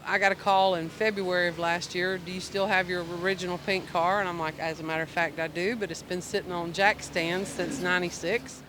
I got a call in February of last year. Do you still have your original pink car? And I'm like, as a matter of fact, I do, but it's been sitting on jack stands since '96.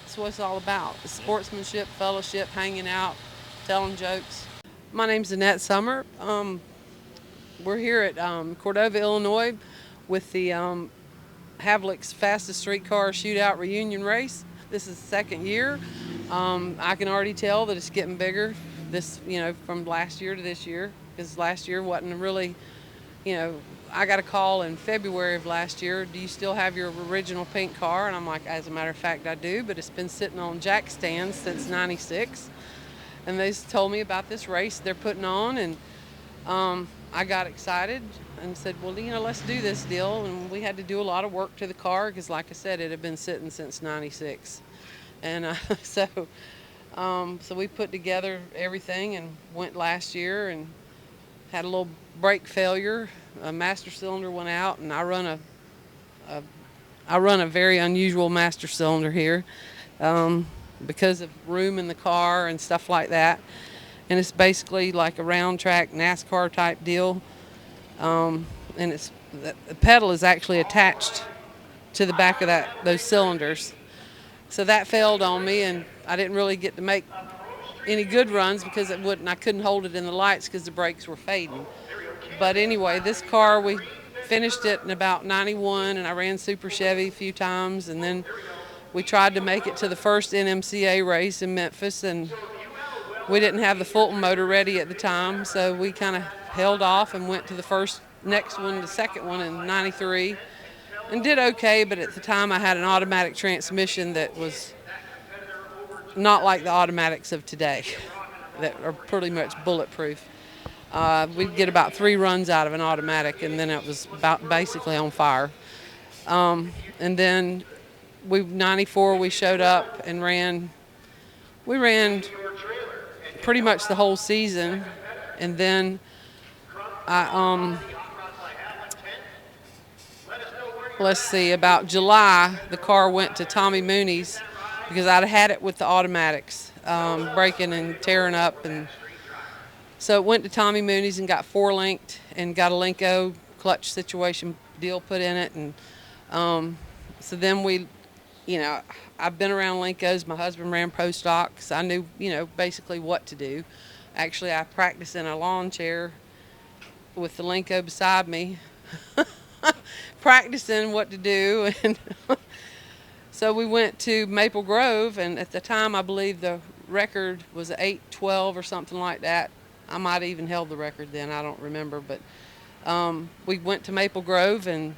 That's what it's all about. The sportsmanship, fellowship, hanging out, telling jokes. My name's Annette Summer. We're here at Cordova, Illinois with the Havlic's Fastest Street Car Shootout reunion race. This is the second year. I can already tell that it's getting bigger from last year to this year, because last year wasn't really, I got a call in February of last year. Do you still have your original pink car? And I'm like, as a matter of fact, I do, but it's been sitting on jack stands since '96. And they told me about this race they're putting on, and I got excited and said, well, let's do this deal. And we had to do a lot of work to the car because, like I said, it had been sitting since '96. And so we put together everything and went last year and had a little brake failure. A master cylinder went out, and I run a very unusual master cylinder here because of room in the car and stuff like that. And it's basically like a round track NASCAR type deal. And the pedal is actually attached to the back of those cylinders. So that failed on me, and I didn't really get to make any good runs because I couldn't hold it in the lights because the brakes were fading. But anyway, this car, we finished it in about '91, and I ran Super Chevy a few times, and then we tried to make it to the first NMCA race in Memphis, and we didn't have the Fulton motor ready at the time, so we kind of held off and went to the second one in '93, and did okay. But at the time, I had an automatic transmission that was not like the automatics of today that are pretty much bulletproof. We'd get about 3 runs out of an automatic, and then it was about basically on fire. And then '94 we showed up and we ran pretty much the whole season, and then about July, the car went to Tommy Mooney's because I'd had it with the automatics, breaking and tearing up, and so it went to Tommy Mooney's and got 4-linked and got a lenco clutch situation deal put in it. And so then I've been around lencos. My husband ran pro stocks. I knew, basically what to do. Actually, I practiced in a lawn chair with the lenco beside me, practicing what to do. And so we went to Maple Grove, and at the time, I believe the record was 8:12 or something like that. I might have even held the record then, I don't remember, but we went to Maple Grove and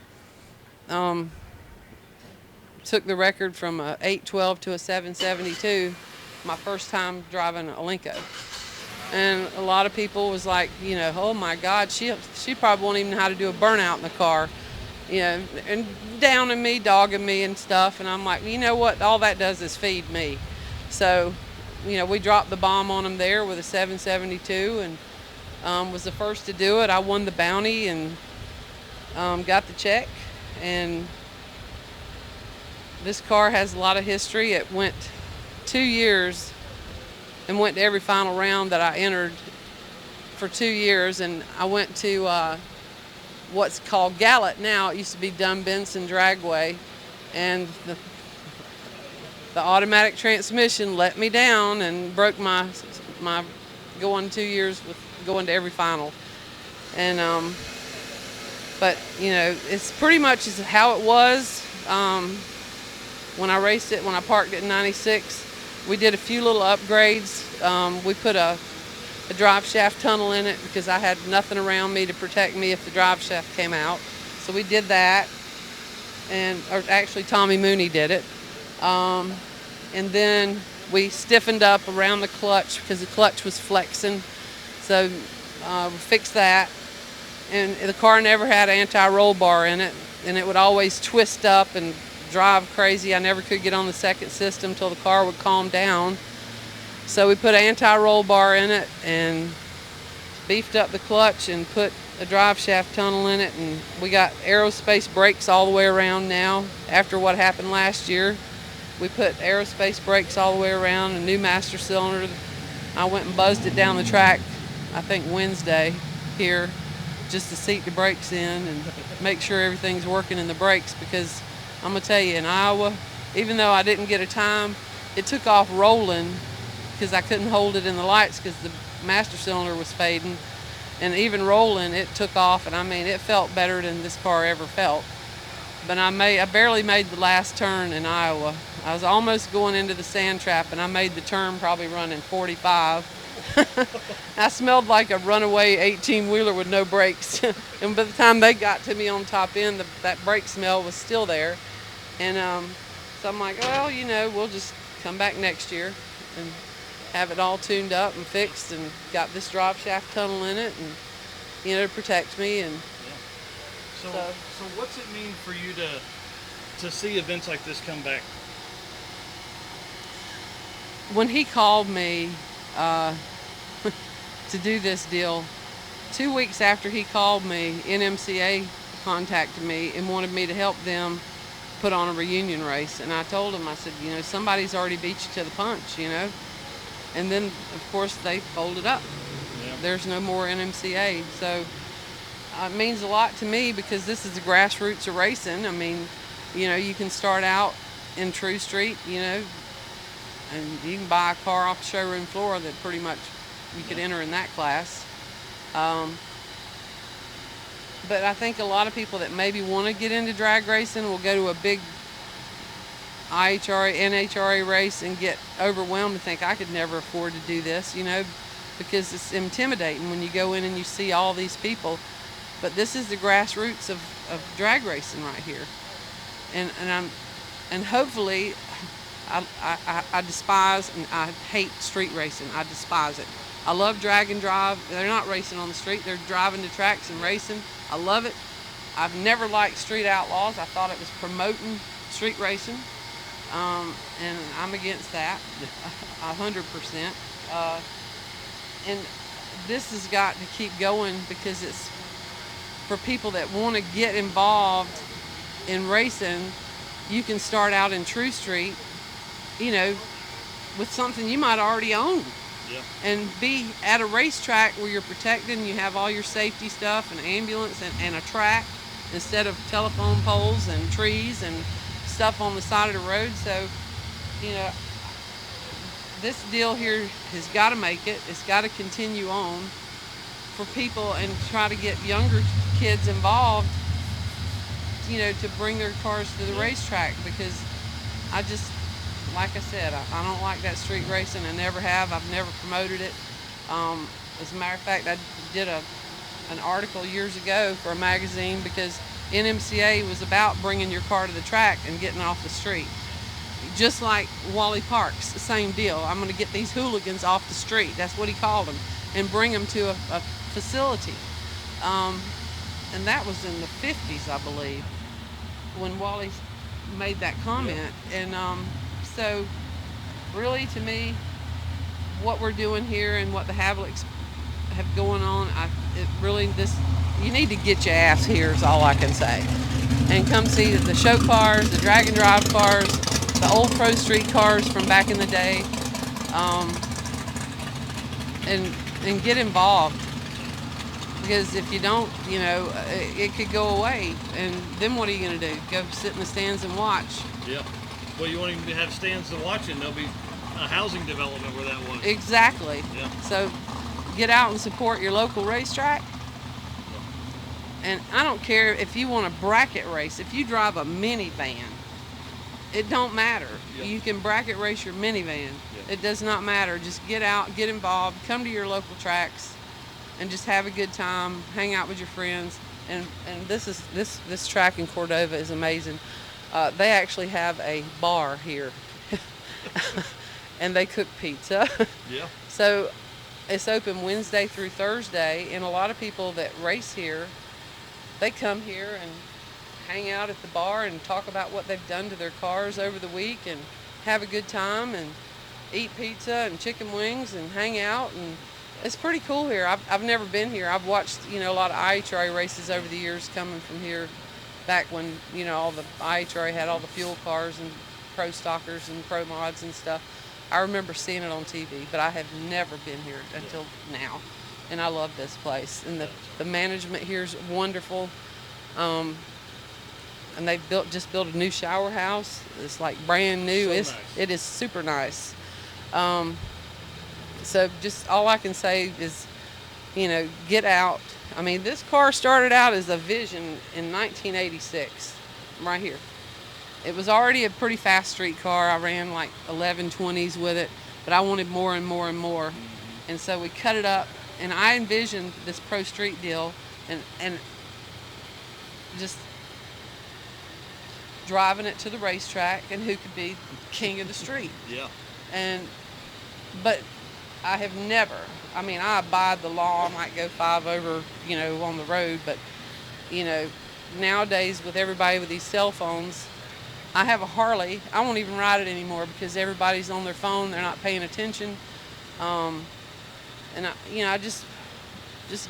took the record from a 8:12 to a 7:72, my first time driving a Lenco. And a lot of people was like, oh my God, she probably won't even know how to do a burnout in the car, and downing me, dogging me and stuff. And I'm like, you know what, all that does is feed me. So we dropped the bomb on them there with a 772, and was the first to do it. I won the bounty and got the check. And this car has a lot of history. It went 2 years and went to every final round that I entered for 2 years. And I went to what's called Gallet now. It used to be Dunn Benson Dragway. And the automatic transmission let me down and broke my going 2 years with going to every final. And but you know, it's pretty much how it was when I raced it. When I parked it in '96, we did a few little upgrades. We put a drive shaft tunnel in it because I had nothing around me to protect me if the drive shaft came out. So we did that, or actually Tommy Mooney did it. And then we stiffened up around the clutch because the clutch was flexing. So we fixed that. And the car never had an anti-roll bar in it, and it would always twist up and drive crazy. I never could get on the second system until the car would calm down. So we put an anti-roll bar in it and beefed up the clutch and put a drive shaft tunnel in it, and we got aerospace brakes all the way around now. After what happened last year, we put aerospace brakes all the way around, a new master cylinder. I went and buzzed it down the track, I think Wednesday here, just to seat the brakes in and make sure everything's working in the brakes, because I'm gonna tell you, in Iowa, even though I didn't get a time, it took off rolling because I couldn't hold it in the lights because the master cylinder was fading. And even rolling, it took off, and I mean, it felt better than this car ever felt. But I barely made the last turn in Iowa. I was almost going into the sand trap, and I made the turn probably running 45. I smelled like a runaway 18-wheeler with no brakes. And by the time they got to me on top end, that brake smell was still there. And so I'm like, well, you know, we'll just come back next year and have it all tuned up and fixed, and got this drive shaft tunnel in it, and you know, to protect me. And so what's it mean for you to see events like this come back? When he called me to do this deal, 2 weeks after he called me, NMCA contacted me and wanted me to help them put on a reunion race. And I told him, I said, you know, somebody's already beat you to the punch, you know. And then, of course, they folded up. Yeah. There's no more NMCA. So it means a lot to me because this is the grassroots of racing. I mean, you know, you can start out in True Street, you know, and you can buy a car off the showroom floor that pretty much you could enter in that class. But I think a lot of people that maybe want to get into drag racing will go to a big IHRA, NHRA race and get overwhelmed and think, I could never afford to do this, you know, because it's intimidating when you go in and you see all these people. But this is the grassroots of drag racing right here. And hopefully, I despise and I hate street racing. I despise it. I love drag and drive. They're not racing on the street. They're driving to tracks and racing. I love it. I've never liked Street Outlaws. I thought it was promoting street racing. And I'm against that, 100%. And this has got to keep going because it's for people that want to get involved in racing. You can start out in True Street, you know, with something you might already own. Yeah. And be at a racetrack where you're protected and you have all your safety stuff, an ambulance and a track, instead of telephone poles and trees and stuff on the side of the road. So, you know, this deal here has got to make it. It's got to continue on for people and try to get younger kids involved, you know, to bring their cars to the racetrack, because I just, like I said, I don't like that street racing. I never have. I've never promoted it. As a matter of fact, I did an article years ago for a magazine because NMCA was about bringing your car to the track and getting off the street. Just like Wally Parks, the same deal. I'm going to get these hooligans off the street. That's what he called them, and bring them to a facility. And that was in the 50s, I believe, when Wally made that comment. And so really, to me, what we're doing here and what the Havlicks have going on, you need to get your ass here is all I can say. And come see the show cars, the drag and drive cars, the old Pro Street cars from back in the day, and get involved. Because if you don't, it could go away. And then what are you going to do? Go sit in the stands and watch? Yeah. Well, you won't even have stands to watch it. There'll be a housing development where that was. Exactly. Yeah. So get out and support your local racetrack. And I don't care if you want a bracket race. If you drive a minivan, it don't matter. Yeah. You can bracket race your minivan. Yeah. It does not matter. Just get out, get involved, come to your local tracks, and just have a good time, hang out with your friends. And this track in Cordova is amazing. They actually have a bar here, and they cook pizza. Yeah. So it's open Wednesday through Thursday, and a lot of people that race here, they come here and hang out at the bar and talk about what they've done to their cars over the week and have a good time and eat pizza and chicken wings and hang out. And it's pretty cool here. I've never been here. I've watched, a lot of IHRA races over the years coming from here back when, all the IHRA had all the fuel cars and pro stockers and pro mods and stuff. I remember seeing it on TV, but I have never been here until now. And I love this place. And the management here is wonderful. And they've just built a new shower house. It's like brand new. So nice. It is super nice. So just all I can say is, get out. I mean, this car started out as a vision in 1986, right here. It was already a pretty fast street car. I ran like 1120s with it, but I wanted more and more and more. Mm-hmm. And so we cut it up, and I envisioned this pro street deal and just driving it to the racetrack and who could be king of the street. Yeah. But I have never, I abide the law. I might go 5 over, on the road, but, nowadays with everybody with these cell phones, I have a Harley. I won't even ride it anymore because everybody's on their phone. They're not paying attention. And I just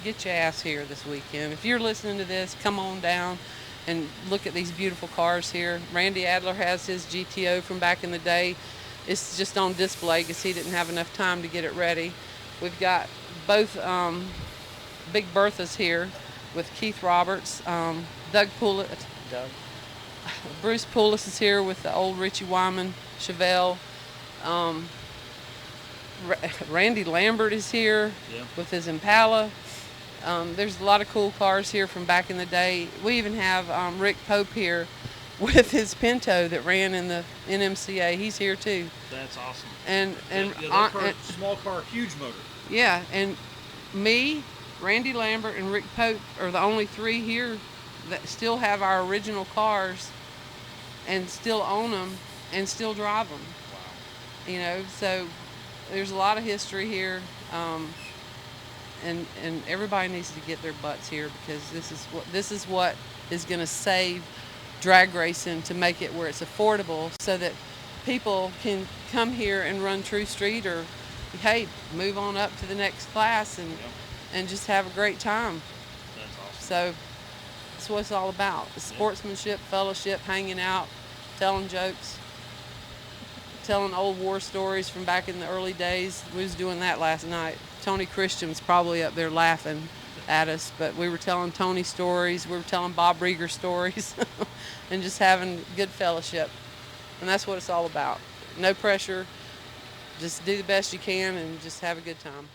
get your ass here this weekend. If you're listening to this, come on down and look at these beautiful cars here. Randy Adler has his GTO from back in the day. It's just on display because he didn't have enough time to get it ready. We've got both Big Berthas here with Keith Roberts. Bruce Poulos is here with the old Richie Wyman Chevelle. Randy Lambert is here with his Impala. There's a lot of cool cars here from back in the day. We even have Rick Pope here with his Pinto that ran in the NMCA. He's here too. That's awesome. And that car, small car, huge motor. Yeah, and me, Randy Lambert, and Rick Pope are the only 3 here that still have our original cars and still own them and still drive them. Wow. So there's a lot of history here, and everybody needs to get their butts here because this is what is going to save drag racing, to make it where it's affordable so that people can come here and run True Street, or hey, move on up to the next class and just have a great time. That's awesome. So that's what it's all about. The sportsmanship, fellowship, hanging out, telling jokes, telling old war stories from back in the early days. We was doing that last night. Tony Christian's probably up there laughing at us, but we were telling Tony stories. We were telling Bob Rieger stories and just having good fellowship. And that's what it's all about. No pressure. Just do the best you can and just have a good time.